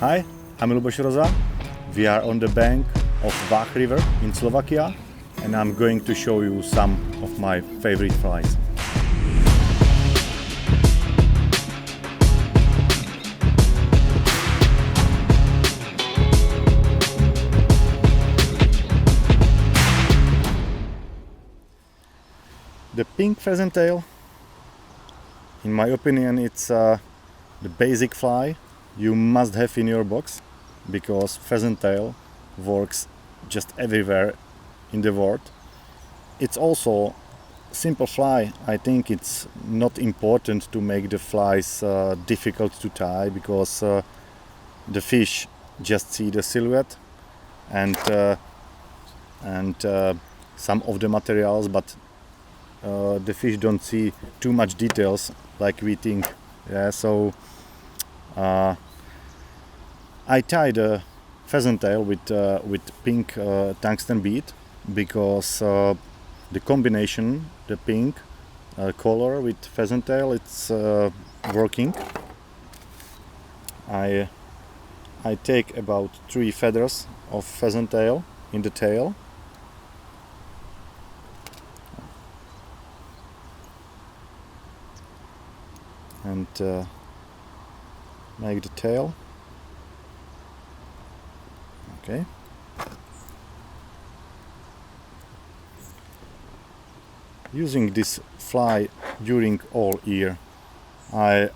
Hi, I'm Luboš Roza. We are on the bank of Vach River in Slovakia, and I'm going to show you some of my favorite flies. The pink pheasant tail, in my opinion, it's the basic fly you must have in your box, because pheasant tail works just everywhere in the world. It's also simple fly. I think it's not important to make the flies difficult to tie, because the fish just see the silhouette and some of the materials, but the fish don't see too much details like we think. Yeah, so I tie the pheasant tail with pink tungsten bead, because the combination, the pink color with pheasant tail, it's working. I take about 3 feathers of pheasant tail in the tail. And make the tail. Okay. Using this fly during all year. I'm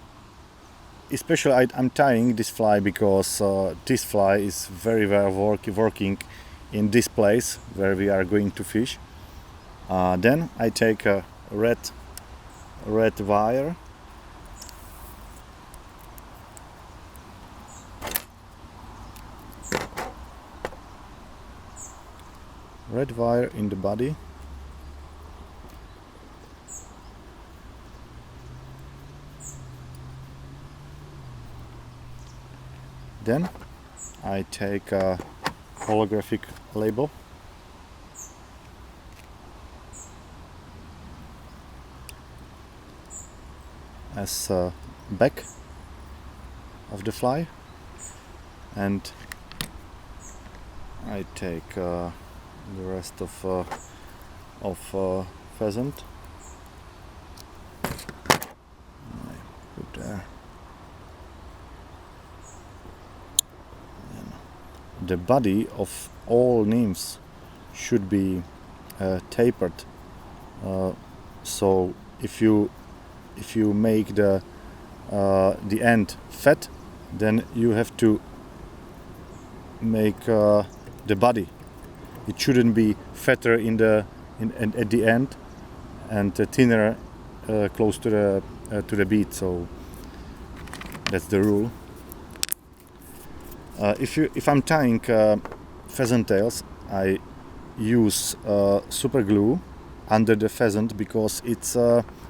tying this fly because this fly is very well working in this place where we are going to fish. Then I take a red wire. Red wire in the body. Then I take a holographic label. As a back of the fly, and I take the rest of pheasant. I put there. And the body of all nymphs should be tapered. So if you make the end fat, then you have to make the body. It shouldn't be fatter at the end and thinner close to the bead. So that's the rule. If I'm tying pheasant tails, I use super glue under the pheasant, because it's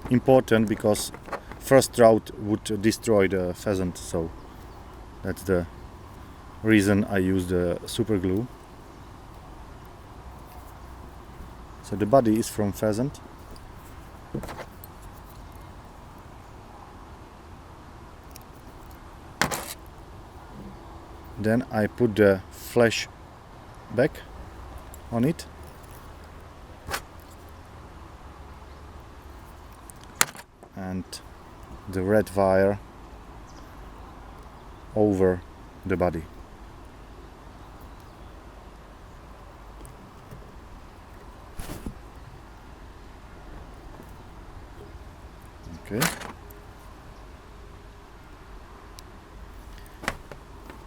important, because first trout would destroy the pheasant. So that's the reason I use the super glue. So the body is from pheasant. Then I put the flashback on it. And the red wire over the body. Okay.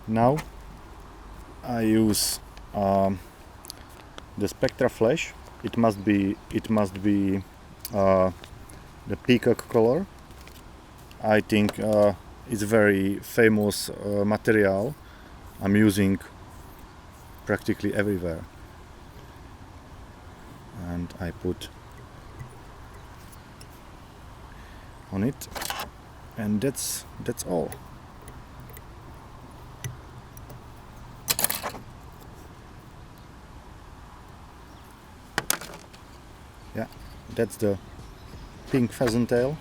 Now I use the Spectra Flash. It must be the peacock color. I think it's a very famous material. I'm using practically everywhere, and I put on it, and that's all. Yeah, that's the pink pheasant tail.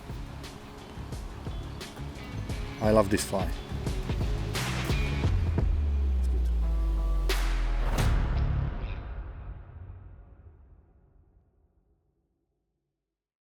I love this fly.